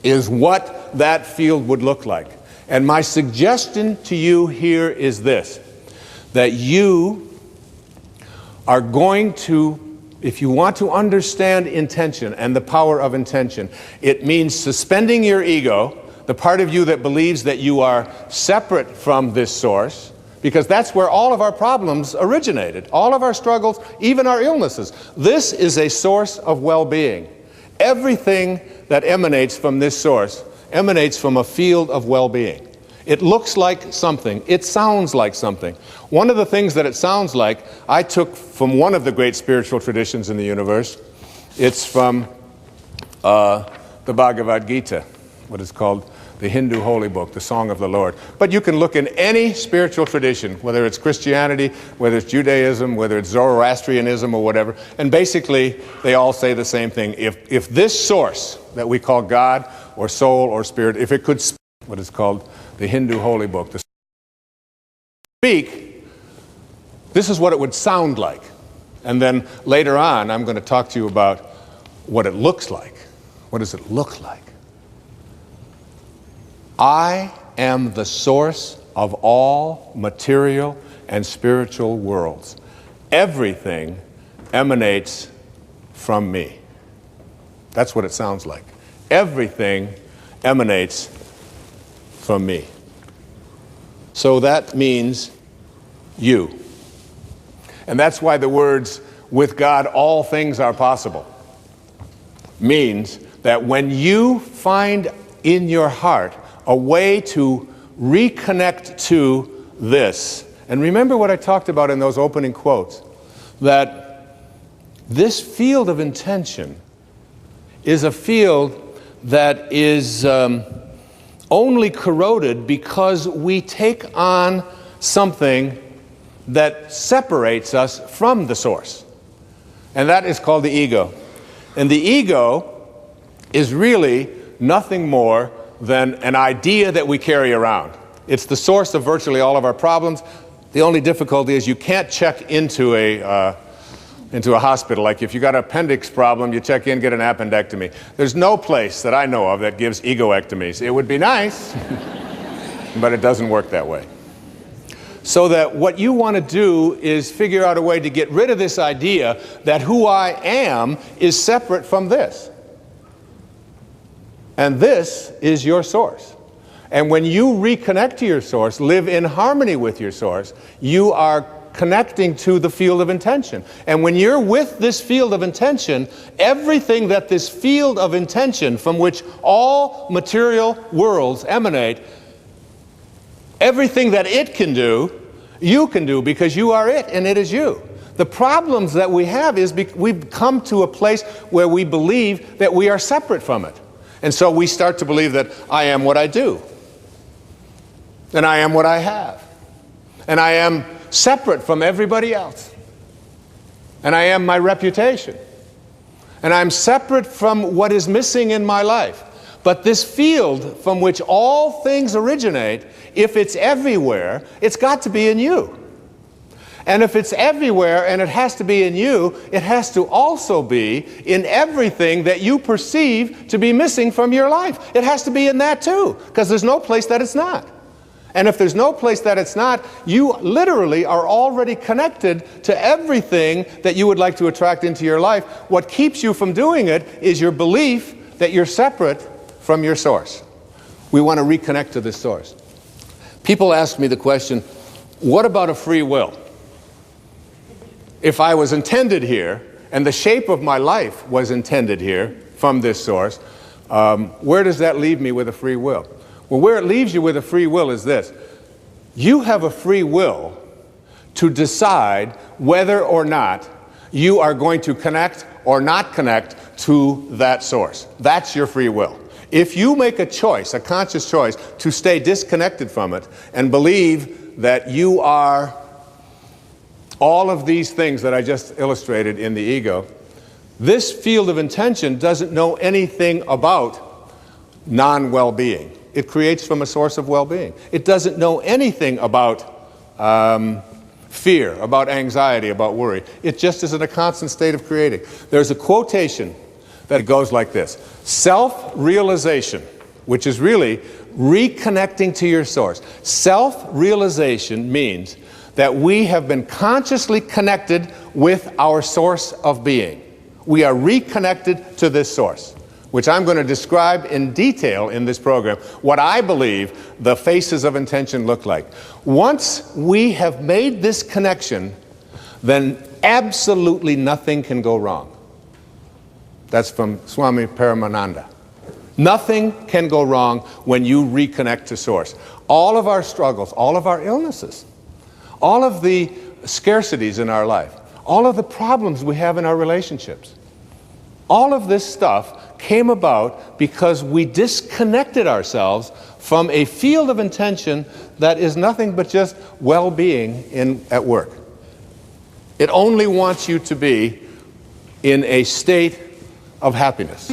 is what that field would look like. And my suggestion to you here is this, that you are going to, if you want to understand intention and the power of intention, it means suspending your ego, the part of you that believes that you are separate from this source, because that's where all of our problems originated, all of our struggles, even our illnesses. This is a source of well-being. Everything that emanates from this source emanates from a field of well-being. It looks like something. It sounds like something. One of the things that it sounds like, I took from one of the great spiritual traditions in the universe. It's from the Bhagavad Gita, what is called the Hindu holy book, the Song of the Lord. But you can look in any spiritual tradition, whether it's Christianity, whether it's Judaism, whether it's Zoroastrianism or whatever, and basically they all say the same thing. If this source that we call God or soul or spirit, if it could speak, what is called the Hindu holy book, the speak, this is what it would sound like. And then later on, I'm going to talk to you about what it looks like. What does it look like? I am the source of all material and spiritual worlds. Everything emanates from me. That's what it sounds like. Everything emanates from me. So that means you. And that's why the words, with God all things are possible, means that when you find in your heart a way to reconnect to this, and remember what I talked about in those opening quotes, that this field of intention is a field that is only corroded because we take on something that separates us from the source. And that is called the ego. And the ego is really nothing more than an idea that we carry around. It's the source of virtually all of our problems. The only difficulty is you can't check into a hospital. Like if you got an appendix problem, you check in, get an appendectomy. There's no place that I know of that gives egoectomies. It would be nice, but it doesn't work that way. So that what you want to do is figure out a way to get rid of this idea that who I am is separate from this. And this is your source. And when you reconnect to your source, live in harmony with your source, you are connecting to the field of intention. And when you're with this field of intention, everything that this field of intention from which all material worlds emanate, everything that it can do, you can do, because you are it and it is you. The problems that we have is we've come to a place where we believe that we are separate from it. And so we start to believe that I am what I do, and I am what I have, and I am separate from everybody else, and I am my reputation, and I'm separate from what is missing in my life. But this field from which all things originate, if it's everywhere, it's got to be in you. And if it's everywhere and it has to be in you, it has to also be in everything that you perceive to be missing from your life. It has to be in that too, because there's no place that it's not. And if there's no place that it's not, you literally are already connected to everything that you would like to attract into your life. What keeps you from doing it is your belief that you're separate from your source. We want to reconnect to this source. People ask me the question, what about a free will? If I was intended here, and the shape of my life was intended here from this source, where does that leave me with a free will? Well, where it leaves you with a free will is this. You have a free will to decide whether or not you are going to connect or not connect to that source. That's your free will. If you make a choice, a conscious choice, to stay disconnected from it and believe that you are all of these things that I just illustrated in the ego, this field of intention doesn't know anything about non-well-being. It creates from a source of well-being. It doesn't know anything about fear, about anxiety, about worry. It just is in a constant state of creating. There's a quotation that goes like this. Self-realization, which is really reconnecting to your source. Self-realization means that we have been consciously connected with our source of being. We are reconnected to this source, which I'm going to describe in detail in this program, what I believe the faces of intention look like. Once we have made this connection, then absolutely nothing can go wrong. That's from Swami Paramananda. Nothing can go wrong when you reconnect to source. All of our struggles, all of our illnesses, all of the scarcities in our life, all of the problems we have in our relationships, all of this stuff came about because we disconnected ourselves from a field of intention that is nothing but just well-being at work. It only wants you to be in a state of happiness.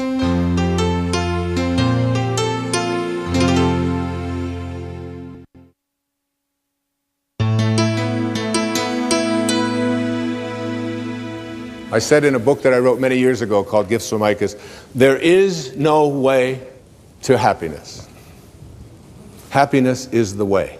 I said in a book that I wrote many years ago called Gifts from Icus, there is no way to happiness. Happiness is the way.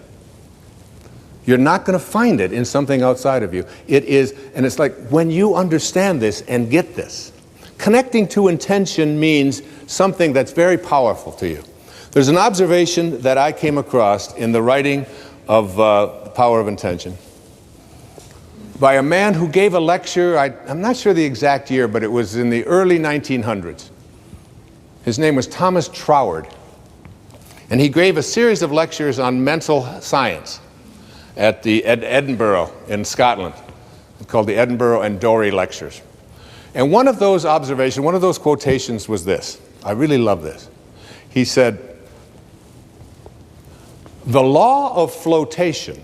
You're not going to find it in something outside of you. It is, and it's like when you understand this and get this, connecting to intention means something that's very powerful to you. There's an observation that I came across in the writing of The Power of Intention by a man who gave a lecture, I'm not sure the exact year, but it was in the early 1900s. His name was Thomas Troward. And he gave a series of lectures on mental science at Edinburgh in Scotland, called the Edinburgh and Dorey Lectures. And one of those observations, one of those quotations was this. I really love this. He said, "The law of flotation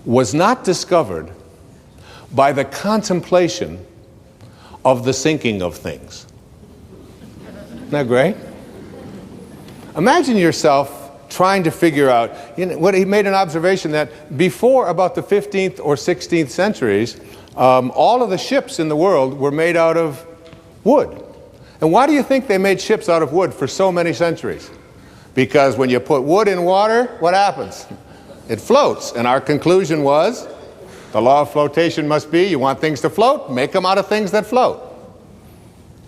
was not discovered by the contemplation of the sinking of things." Isn't that great? Imagine yourself trying to figure out, what he made an observation that before about the 15th or 16th centuries, all of the ships in the world were made out of wood. And why do you think they made ships out of wood for so many centuries? Because when you put wood in water, what happens? It floats. And our conclusion was, the law of flotation must be, you want things to float, make them out of things that float.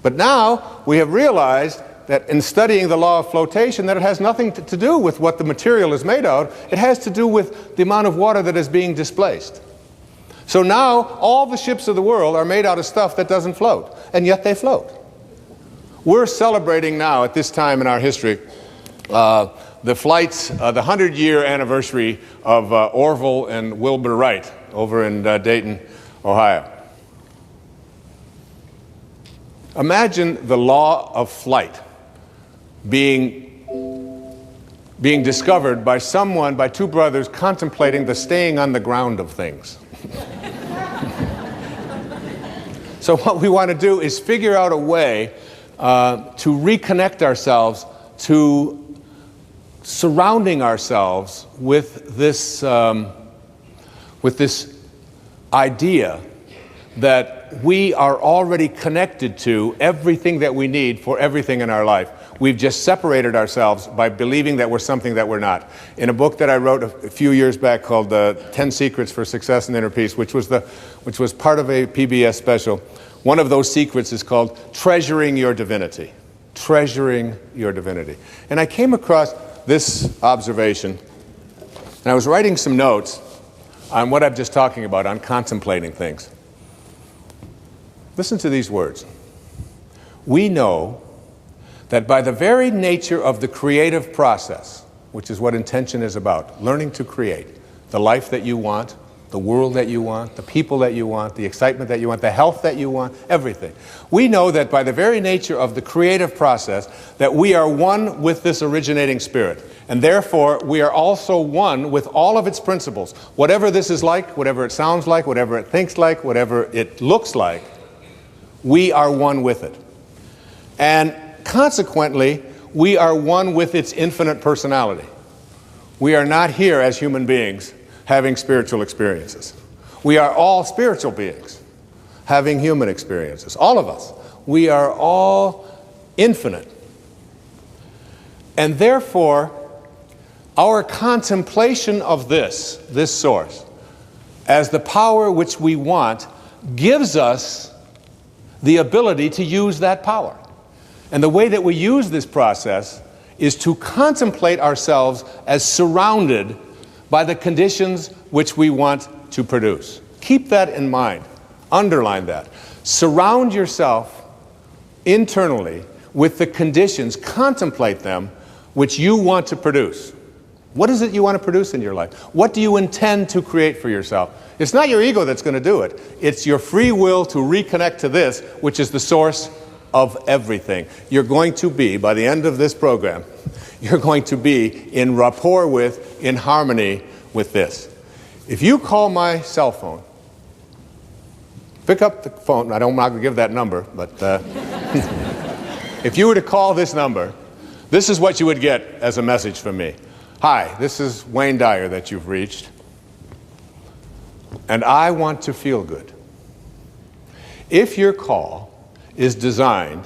But now we have realized that in studying the law of flotation, that it has nothing to do with what the material is made out. It has to do with the amount of water that is being displaced. So now all the ships of the world are made out of stuff that doesn't float, and yet they float. We're celebrating now at this time in our history the flights, the 100-year anniversary of Orville and Wilbur Wright over in Dayton, Ohio. Imagine the law of flight being discovered by two brothers contemplating the staying on the ground of things. So what we want to do is figure out a way to reconnect ourselves to surrounding ourselves with this idea that we are already connected to everything that we need for everything in our life. We've just separated ourselves by believing that we're something that we're not. In a book that I wrote a few years back called 10 Secrets for Success and Inner Peace, which was part of a PBS special, one of those secrets is called Treasuring Your Divinity. Treasuring your divinity. And I came across this observation, and I was writing some notes on what I'm just talking about, on contemplating things. Listen to these words. We know that by the very nature of the creative process, which is what intention is about, learning to create the life that you want, the world that you want, the people that you want, the excitement that you want, the health that you want, everything. We know that by the very nature of the creative process that we are one with this originating spirit. And therefore, we are also one with all of its principles. Whatever this is like, whatever it sounds like, whatever it thinks like, whatever it looks like, we are one with it. And consequently, we are one with its infinite personality. We are not here as human beings having spiritual experiences. We are all spiritual beings having human experiences. All of us. We are all infinite. And therefore, our contemplation of this source, as the power which we want, gives us the ability to use that power. And the way that we use this process is to contemplate ourselves as surrounded by the conditions which we want to produce. Keep that in mind. Underline that. Surround yourself internally with the conditions, contemplate them, which you want to produce. What is it you want to produce in your life? What do you intend to create for yourself? It's not your ego that's going to do it. It's your free will to reconnect to this, which is the source of everything. You're going to be, by the end of this program, you're going to be in rapport with, in harmony with this. If you call my cell phone, pick up the phone. I'm not going to give that number, but if you were to call this number, this is what you would get as a message from me. Hi, this is Wayne Dyer that you've reached, and I want to feel good. If your call is designed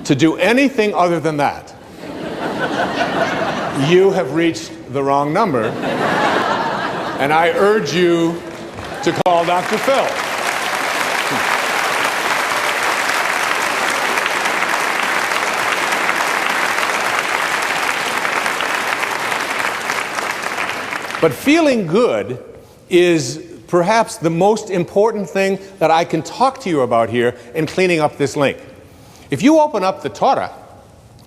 to do anything other than that, you have reached the wrong number, and I urge you to call Dr. Phil. But feeling good is perhaps the most important thing that I can talk to you about here in cleaning up this link. If you open up the Torah,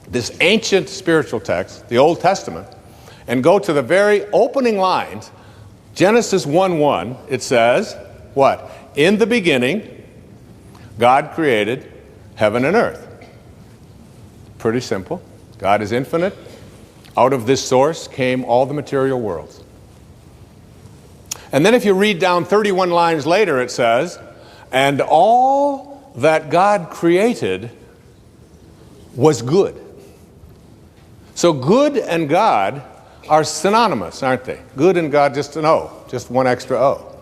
this ancient spiritual text, the Old Testament, and go to the very opening lines, Genesis 1:1, it says, what? In the beginning, God created heaven and earth. Pretty simple. God is infinite. Out of this source came all the material worlds. And then if you read down 31 lines later, it says, and all that God created was good. So good and God are synonymous, aren't they? Good and God, just an O, just one extra O.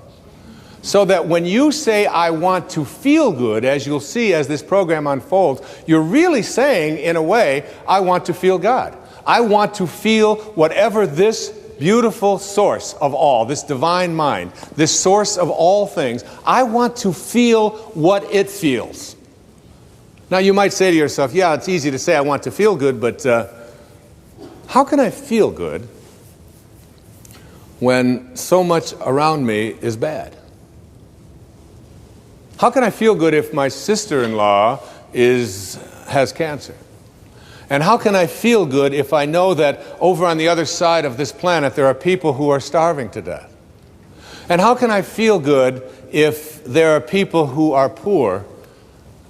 So that when you say, I want to feel good, as you'll see as this program unfolds, you're really saying, in a way, I want to feel God. I want to feel whatever this beautiful source of all, this divine mind, this source of all things, I want to feel what it feels. Now you might say to yourself, yeah, it's easy to say I want to feel good, but how can I feel good when so much around me is bad? How can I feel good if my sister-in-law has cancer? And how can I feel good if I know that over on the other side of this planet there are people who are starving to death? And how can I feel good if there are people who are poor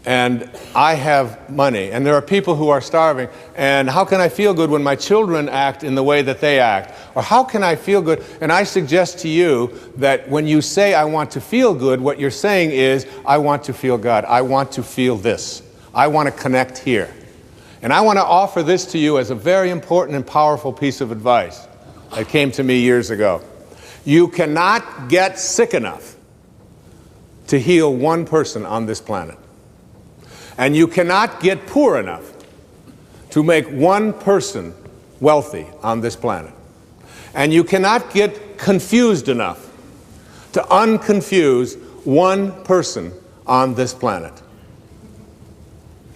and I have money, and there are people who are starving? And how can I feel good when my children act in the way that they act? Or how can I feel good? And I suggest to you that when you say I want to feel good, what you're saying is I want to feel God. I want to feel this. I want to connect here. And I want to offer this to you as a very important and powerful piece of advice that came to me years ago. You cannot get sick enough to heal one person on this planet. And you cannot get poor enough to make one person wealthy on this planet. And you cannot get confused enough to unconfuse one person on this planet.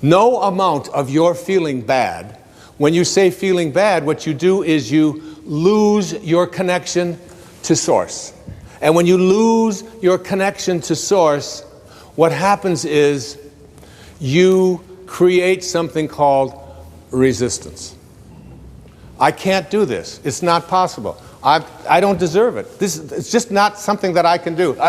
No amount of your feeling bad, when you say feeling bad, what you do is you lose your connection to Source. And when you lose your connection to Source, what happens is you create something called resistance. I can't do this. It's not possible. I don't deserve it. It's just not something that I can do.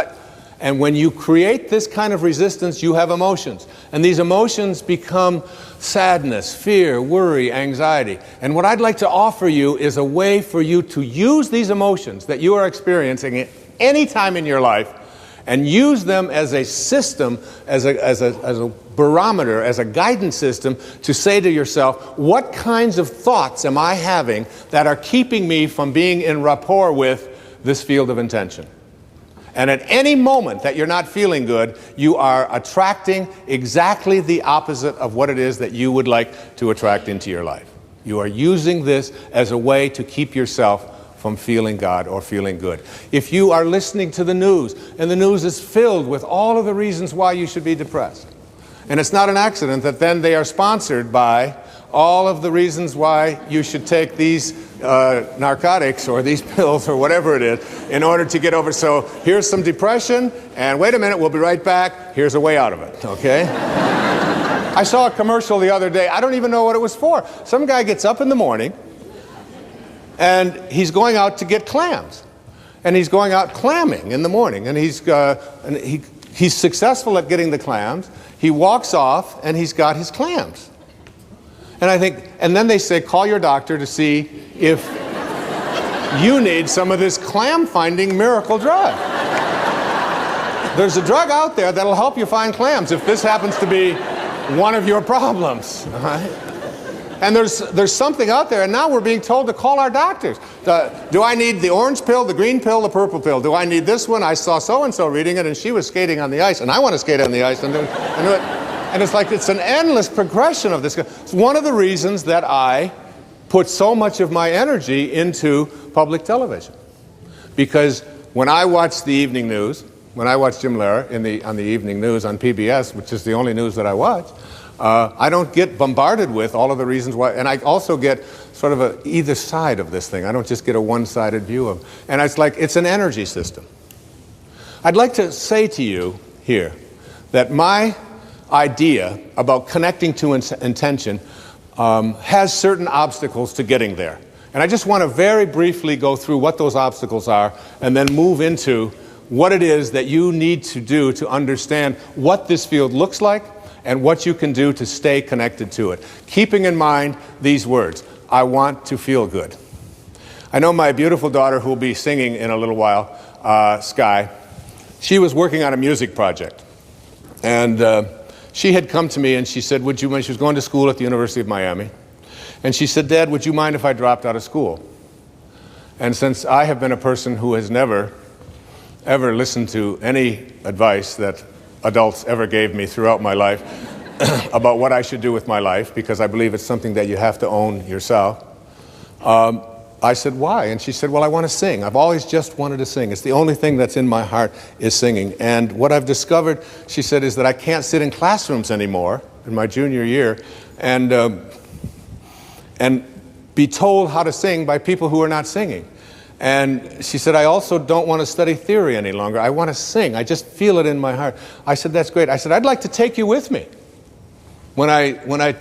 And when you create this kind of resistance, you have emotions. And these emotions become sadness, fear, worry, anxiety. And what I'd like to offer you is a way for you to use these emotions that you are experiencing at any time in your life and use them as a system, as a barometer, as a guidance system to say to yourself, what kinds of thoughts am I having that are keeping me from being in rapport with this field of intention? And at any moment that you're not feeling good, you are attracting exactly the opposite of what it is that you would like to attract into your life. You are using this as a way to keep yourself from feeling God or feeling good. If you are listening to the news, and the news is filled with all of the reasons why you should be depressed, and it's not an accident that then they are sponsored by all of the reasons why you should take these narcotics or these pills or whatever it is in order to get over. So here's some depression, and wait a minute, we'll be right back. Here's a way out of it, okay? I saw a commercial the other day. I don't even know what it was for. Some guy gets up in the morning, and he's going out to get clams. And he's going out clamming in the morning, and he's successful at getting the clams. He walks off, and he's got his clams. And then they say, call your doctor to see if you need some of this clam-finding miracle drug. There's a drug out there that'll help you find clams if this happens to be one of your problems. All right? And there's something out there, and now we're being told to call our doctors. Do I need the orange pill, the green pill, the purple pill? Do I need this one? I saw so-and-so reading it, and she was skating on the ice, and I want to skate on the ice. And it's like it's an endless progression of this. It's one of the reasons that I put so much of my energy into public television. Because when I watch the evening news, when I watch Jim Lehrer on the evening news on PBS, which is the only news that I watch, I don't get bombarded with all of the reasons why. And I also get sort of either side of this thing. I don't just get a one-sided view of it. And it's like it's an energy system. I'd like to say to you here that my idea about connecting to intention has certain obstacles to getting there. And I just want to very briefly go through what those obstacles are and then move into what it is that you need to do to understand what this field looks like and what you can do to stay connected to it. Keeping in mind these words, I want to feel good. I know my beautiful daughter, who will be singing in a little while, Sky, she was working on a music project. And she had come to me and she said, when she was going to school at the University of Miami, and she said, Dad, would you mind if I dropped out of school? And since I have been a person who has never, ever listened to any advice that adults ever gave me throughout my life about what I should do with my life, because I believe it's something that you have to own yourself, I said, why? And she said, well, I want to sing. I've always just wanted to sing. It's the only thing that's in my heart is singing. And what I've discovered, she said, is that I can't sit in classrooms anymore in my junior year and be told how to sing by people who are not singing. And she said, I also don't want to study theory any longer. I want to sing. I just feel it in my heart. I said, that's great. I said, I'd like to take you with me when I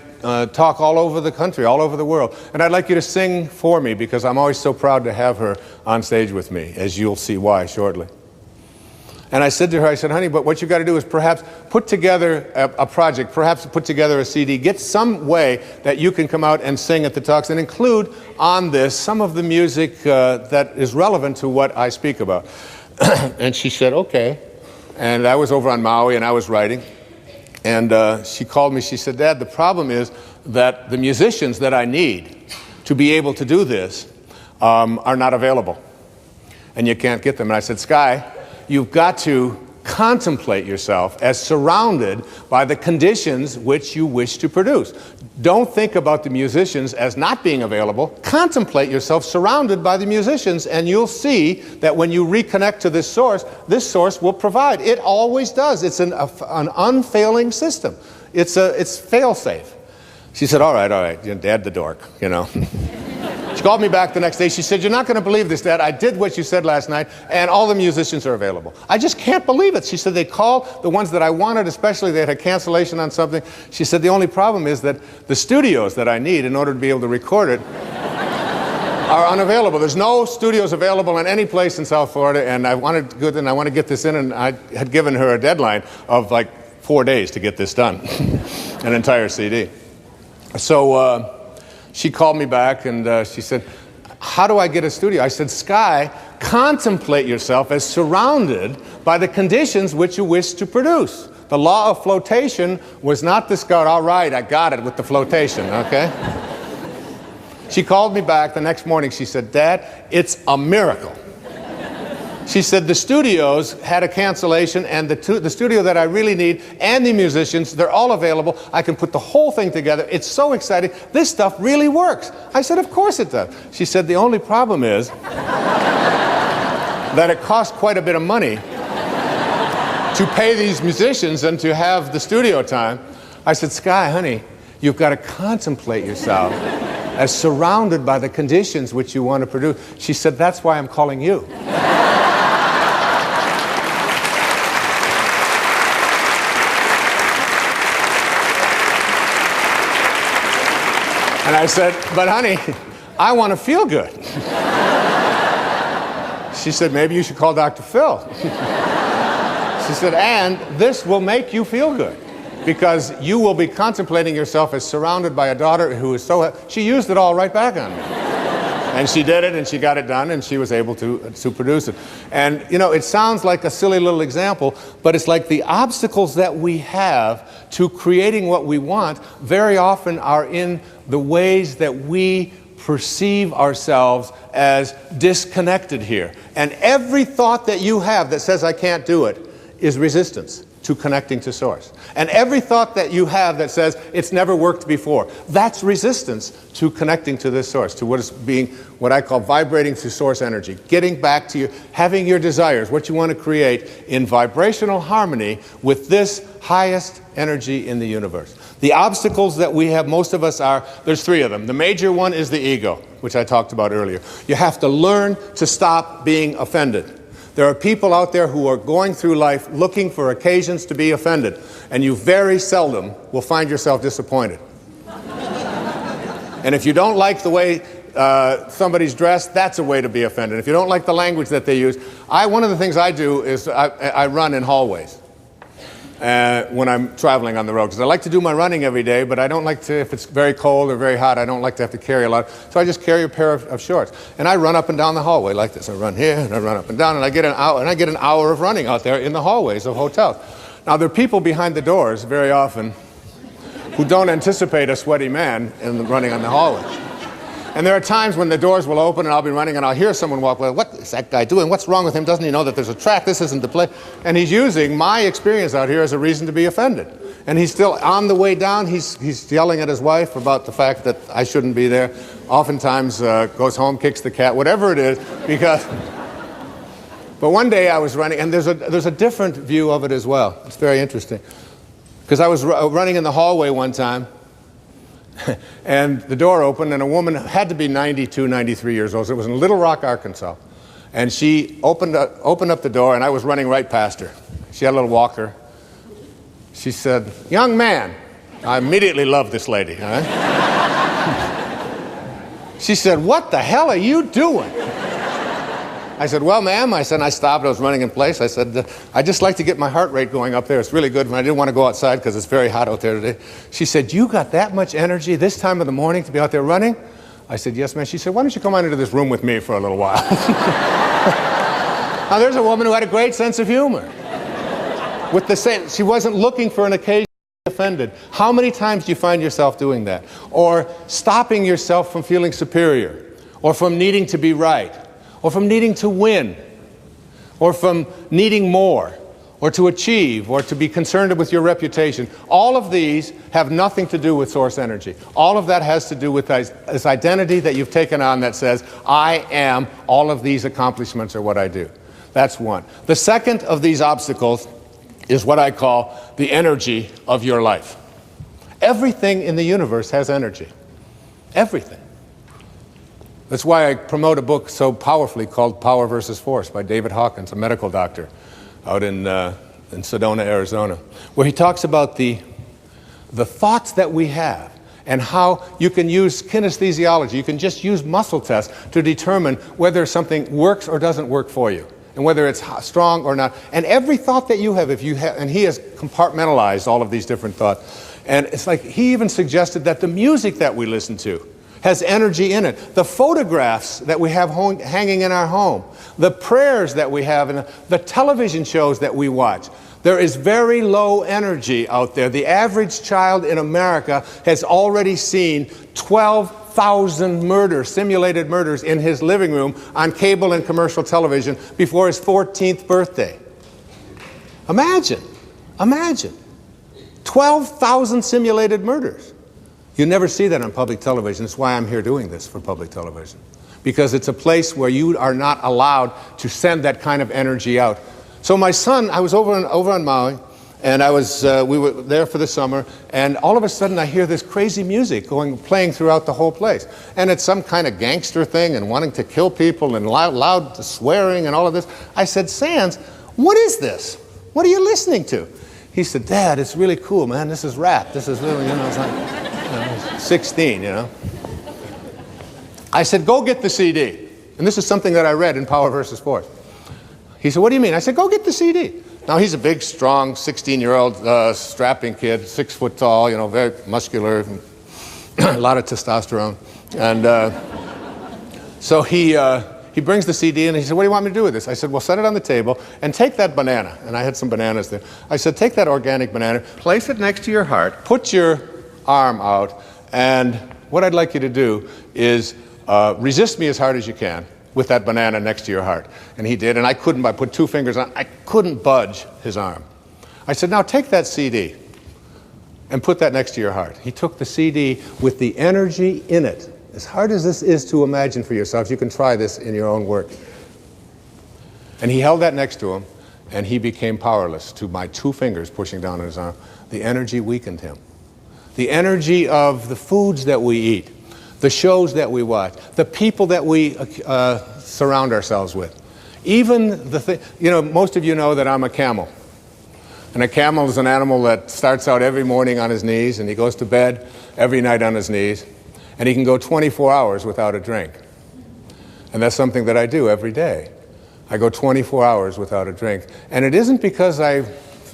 talk all over the country, all over the world. And I'd like you to sing for me, because I'm always so proud to have her on stage with me, as you'll see why shortly. And I said to her, I said, honey, but what you've got to do is perhaps put together a project, perhaps put together a CD, get some way that you can come out and sing at the talks and include on this some of the music that is relevant to what I speak about. And she said, okay. And I was over on Maui and I was writing. And she called me, she said, Dad, the problem is that the musicians that I need to be able to do this are not available. And you can't get them. And I said, Sky, you've got to contemplate yourself as surrounded by the conditions which you wish to produce. Don't think about the musicians as not being available. Contemplate yourself surrounded by the musicians, and you'll see that when you reconnect to this source will provide. It always does. It's an unfailing system. It's fail-safe. She said, all right, Dad the dork, you know. She called me back the next day. She said, you're not going to believe this, Dad. I did what you said last night, and all the musicians are available. I just can't believe it. She said they called the ones that I wanted, especially they had a cancellation on something. She said the only problem is that the studios that I need in order to be able to record it are unavailable. There's no studios available in any place in South Florida, and I want to get this in, and I had given her a deadline of like 4 days to get this done, an entire CD. So she called me back and she said, how do I get a studio? I said, Sky, contemplate yourself as surrounded by the conditions which you wish to produce. The law of flotation was not discovered. All right, I got it with the flotation, okay? She called me back the next morning. She said, Dad, it's a miracle. She said the studios had a cancellation, and the studio that I really need and the musicians, they're all available. I can put the whole thing together. It's so exciting. This stuff really works. I said, of course it does. She said, the only problem is that it costs quite a bit of money to pay these musicians and to have the studio time. I said, Sky, honey, you've got to contemplate yourself as surrounded by the conditions which you want to produce. She said, that's why I'm calling you. And I said, but honey, I want to feel good. She said, maybe you should call Dr. Phil. She said, and this will make you feel good, because you will be contemplating yourself as surrounded by a daughter who is so... She used it all right back on me. And she did it, and she got it done, and she was able to produce it. And, you know, it sounds like a silly little example, but it's like the obstacles that we have to creating what we want very often are in the ways that we perceive ourselves as disconnected here. And every thought that you have that says, I can't do it, is resistance to connecting to Source. And every thought that you have that says, it's never worked before, that's resistance to connecting to this Source, to what is being, what I call vibrating through Source energy, getting back to your, having your desires, what you want to create in vibrational harmony with this highest energy in the universe. The obstacles that we have, most of us are, there's three of them. The major one is the ego, which I talked about earlier. You have to learn to stop being offended. There are people out there who are going through life looking for occasions to be offended, and you very seldom will find yourself disappointed. And if you don't like the way somebody's dressed, that's a way to be offended. If you don't like the language that they use, one of the things I do is I run in hallways when I'm traveling on the road, because I like to do my running every day, but I don't like to, if it's very cold or very hot, I don't like to have to carry a lot. So I just carry a pair of shorts, and I run up and down the hallway like this. I run here and I run up and down, and I get an hour of running out there in the hallways of hotels. Now there are people behind the doors very often who don't anticipate a sweaty man in running on the hallway. And there are times when the doors will open and I'll be running and I'll hear someone walk by. What is that guy doing? What's wrong with him? Doesn't he know that there's a track? This isn't the place. And he's using my experience out here as a reason to be offended. And he's still on the way down. He's yelling at his wife about the fact that I shouldn't be there. Oftentimes goes home, kicks the cat, whatever it is, because... But one day I was running, and there's a different view of it as well. It's very interesting. Because I was running in the hallway one time, and the door opened, and a woman had to be 92, 93 years old. So it was in Little Rock, Arkansas. And she opened up the door, and I was running right past her. She had a little walker. She said, "Young man." I immediately loved this lady. Huh? She said, "What the hell are you doing?" I said, "Well, ma'am," I said, I stopped, I was running in place. I said, "I just like to get my heart rate going up there. It's really good, and I didn't want to go outside because it's very hot out there today." She said, "You got that much energy this time of the morning to be out there running?" I said, "Yes, ma'am." She said, "Why don't you come on into this room with me for a little while?" Now, there's a woman who had a great sense of humor. With the same, she wasn't looking for an occasion to be offended. How many times do you find yourself doing that? Or stopping yourself from feeling superior, or from needing to be right, or from needing to win, or from needing more, or to achieve, or to be concerned with your reputation. All of these have nothing to do with Source energy. All of that has to do with this identity that you've taken on that says, I am, all of these accomplishments are what I do. That's one. The second of these obstacles is what I call the energy of your life. Everything in the universe has energy. Everything. That's why I promote a book so powerfully called Power versus Force by David Hawkins, a medical doctor out in Sedona, Arizona, where he talks about the thoughts that we have and how you can use kinesthesiology. You can just use muscle tests to determine whether something works or doesn't work for you, and whether it's strong or not. And every thought that you have, and he has compartmentalized all of these different thoughts. And it's like he even suggested that the music that we listen to has energy in it. The photographs that we have hanging in our home, the prayers that we have, and the television shows that we watch. There is very low energy out there. The average child in America has already seen 12 12,000 murders, simulated murders, in his living room on cable and commercial television before his 14th birthday. Imagine. 12,000 simulated murders. You never see that on public television. That's why I'm here doing this for public television. Because it's a place where you are not allowed to send that kind of energy out. So my son, I was over on Maui, and we were there for the summer, and all of a sudden I hear this crazy music playing throughout the whole place. And it's some kind of gangster thing and wanting to kill people and loud swearing and all of this. I said, Sands, what is this? What are you listening to? He said, Dad, it's really cool, man. This is rap. This is really, it's like 16, I said, go get the CD. And this is something that I read in Power versus Force. He said, what do you mean? I said, go get the CD. Now, he's a big, strong, 16-year-old strapping kid, 6 foot tall, very muscular, a lot of testosterone. And so he brings the CD and he said, what do you want me to do with this? I said, well, set it on the table and take that banana. And I had some bananas there. I said, take that organic banana, place it next to your heart, put your arm out, and what I'd like you to do is resist me as hard as you can with that banana next to your heart. And he did, and I put 2 fingers on, I couldn't budge his arm. I said, now take that CD and put that next to your heart. He took the CD with the energy in it. As hard as this is to imagine for yourselves, you can try this in your own work. And he held that next to him, and he became powerless to my 2 fingers pushing down on his arm. The energy weakened him. The energy of the foods that we eat, the shows that we watch, the people that we surround ourselves with. Even most of you know that I'm a camel. And a camel is an animal that starts out every morning on his knees, and he goes to bed every night on his knees. And he can go 24 hours without a drink. And that's something that I do every day. I go 24 hours without a drink. And it isn't because I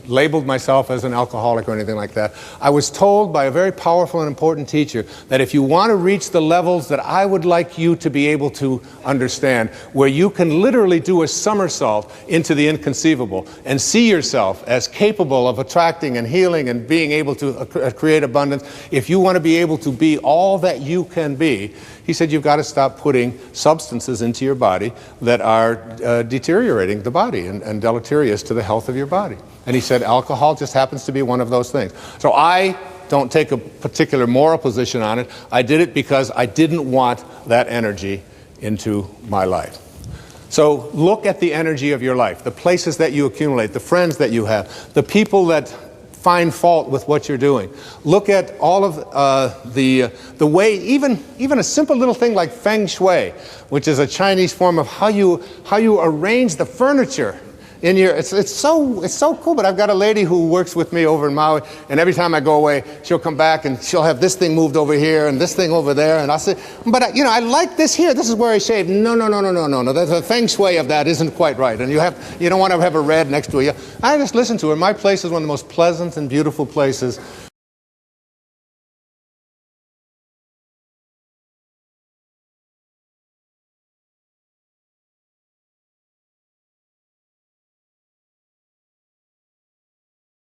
labeled myself as an alcoholic or anything like that. I was told by a very powerful and important teacher that if you want to reach the levels that I would like you to be able to understand, where you can literally do a somersault into the inconceivable and see yourself as capable of attracting and healing and being able to create abundance, if you want to be able to be all that you can be, he said you've got to stop putting substances into your body that are deteriorating the body and deleterious to the health of your body. And he said alcohol just happens to be one of those things. So I don't take a particular moral position on it. I did it because I didn't want that energy into my life. So look at the energy of your life, the places that you accumulate, the friends that you have, the people that find fault with what you're doing. Look at all of the way, even a simple little thing like feng shui, which is a Chinese form of how you arrange the furniture in your. It's so cool. But I've got a lady who works with me over in Maui, and every time I go away, she'll come back and she'll have this thing moved over here and this thing over there, and I'll say, but I like this here. This is where I shave. No. The feng shui of that isn't quite right, and you don't want to have a red next to you. I just listen to her. My place is one of the most pleasant and beautiful places